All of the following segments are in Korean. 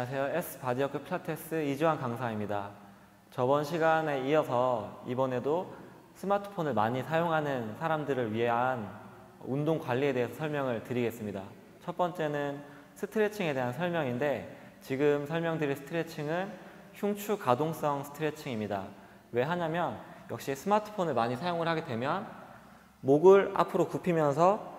안녕하세요. S바디워크 필라테스 이주환 강사입니다. 저번 시간에 이어서 이번에도 스마트폰을 많이 사용하는 사람들을 위한 운동 관리에 대해서 설명을 드리겠습니다. 첫 번째는 스트레칭에 대한 설명인데, 지금 설명드릴 스트레칭은 흉추 가동성 스트레칭입니다. 왜 하냐면 역시 스마트폰을 많이 사용을 하게 되면 목을 앞으로 굽히면서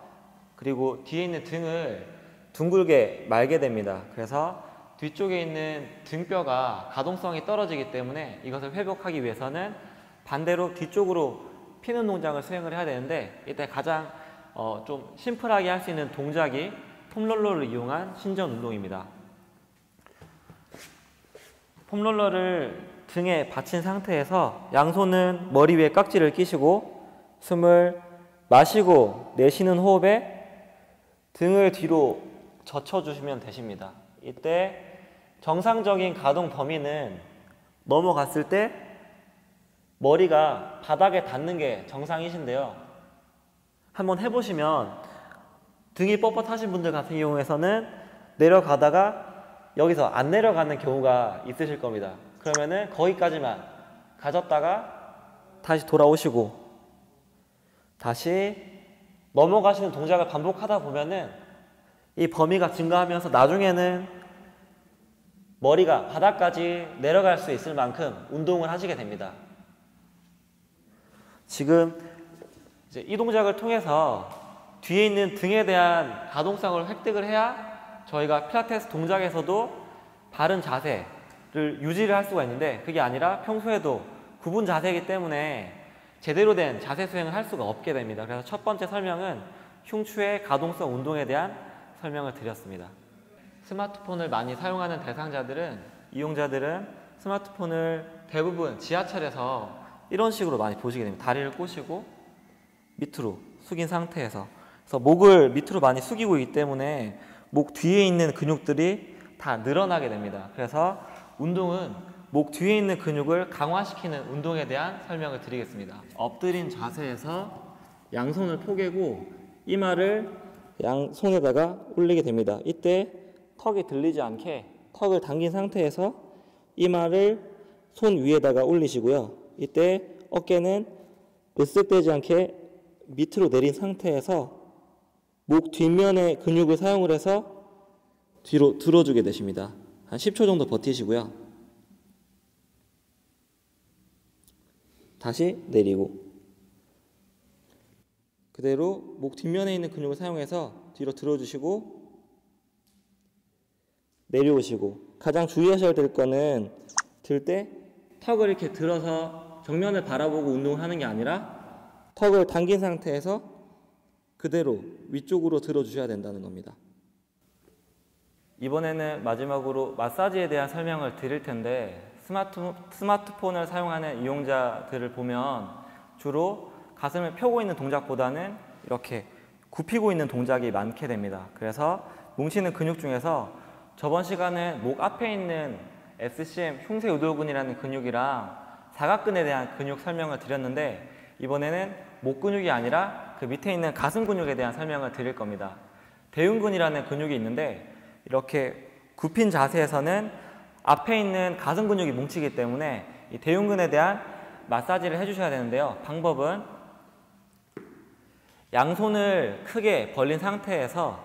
그리고 뒤에 있는 등을 둥글게 말게 됩니다. 그래서 뒤쪽에 있는 등뼈가 가동성이 떨어지기 때문에 이것을 회복하기 위해서는 반대로 뒤쪽으로 피는 동작을 수행을 해야 되는데, 이때 가장 좀 심플하게 할 수 있는 동작이 폼롤러를 이용한 신전 운동입니다. 폼롤러를 등에 받친 상태에서 양손은 머리 위에 깍지를 끼시고 숨을 마시고 내쉬는 호흡에 등을 뒤로 젖혀주시면 되십니다. 이때 정상적인 가동 범위는 넘어갔을 때 머리가 바닥에 닿는 게 정상이신데요. 한번 해보시면 등이 뻣뻣하신 분들 같은 경우에서는 내려가다가 여기서 안 내려가는 경우가 있으실 겁니다. 그러면은 거기까지만 가졌다가 다시 돌아오시고 다시 넘어가시는 동작을 반복하다 보면은 이 범위가 증가하면서 나중에는 머리가 바닥까지 내려갈 수 있을 만큼 운동을 하시게 됩니다. 지금 이제 이 동작을 통해서 뒤에 있는 등에 대한 가동성을 획득을 해야 저희가 필라테스 동작에서도 바른 자세를 유지를 할 수가 있는데, 그게 아니라 평소에도 굽은 자세이기 때문에 제대로 된 자세 수행을 할 수가 없게 됩니다. 그래서 첫 번째 설명은 흉추의 가동성 운동에 대한 설명을 드렸습니다. 스마트폰을 많이 사용하는 대상자들은, 이용자들은 스마트폰을 대부분 지하철에서 이런 식으로 많이 보시게 됩니다. 다리를 꼬시고 밑으로 숙인 상태에서, 그래서 목을 밑으로 많이 숙이고 있기 때문에 목 뒤에 있는 근육들이 다 늘어나게 됩니다. 그래서 운동은 목 뒤에 있는 근육을 강화시키는 운동에 대한 설명을 드리겠습니다. 엎드린 자세에서 양손을 포개고 이마를 양손에다가 올리게 됩니다. 이때 턱이 들리지 않게 턱을 당긴 상태에서 이마를 손 위에다가 올리시고요. 이때 어깨는 으쓱대지 않게 밑으로 내린 상태에서 목 뒷면의 근육을 사용을 해서 뒤로 들어주게 되십니다. 한 10초 정도 버티시고요. 다시 내리고 그대로 목 뒷면에 있는 근육을 사용해서 뒤로 들어주시고 내려오시고, 가장 주의하셔야 될 거는 들 때 턱을 이렇게 들어서 정면을 바라보고 운동을 하는 게 아니라 턱을 당긴 상태에서 그대로 위쪽으로 들어주셔야 된다는 겁니다. 이번에는 마지막으로 마사지에 대한 설명을 드릴 텐데, 스마트폰을 사용하는 이용자들을 보면 주로 가슴을 펴고 있는 동작보다는 이렇게 굽히고 있는 동작이 많게 됩니다. 그래서 뭉치는 근육 중에서 저번 시간은 목 앞에 있는 SCM 흉쇄유돌근이라는 근육이랑 사각근에 대한 근육 설명을 드렸는데, 이번에는 목 근육이 아니라 그 밑에 있는 가슴 근육에 대한 설명을 드릴 겁니다. 대흉근이라는 근육이 있는데, 이렇게 굽힌 자세에서는 앞에 있는 가슴 근육이 뭉치기 때문에 이 대흉근에 대한 마사지를 해주셔야 되는데요. 방법은 양손을 크게 벌린 상태에서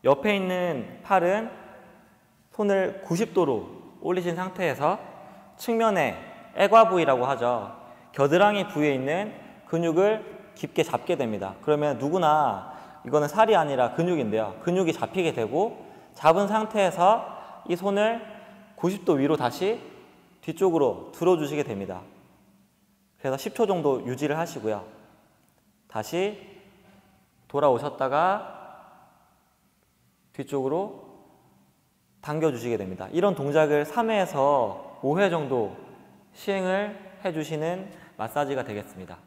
옆에 있는 팔은 손을 90도로 올리신 상태에서 측면에 애과 부위라고 하죠. 겨드랑이 부위에 있는 근육을 깊게 잡게 됩니다. 그러면 누구나 이거는 살이 아니라 근육인데요. 근육이 잡히게 되고, 잡은 상태에서 이 손을 90도 위로 다시 뒤쪽으로 들어주시게 됩니다. 그래서 10초 정도 유지를 하시고요. 다시 돌아오셨다가 뒤쪽으로 당겨주시게 됩니다. 이런 동작을 3회에서 5회 정도 시행을 해주시는 마사지가 되겠습니다.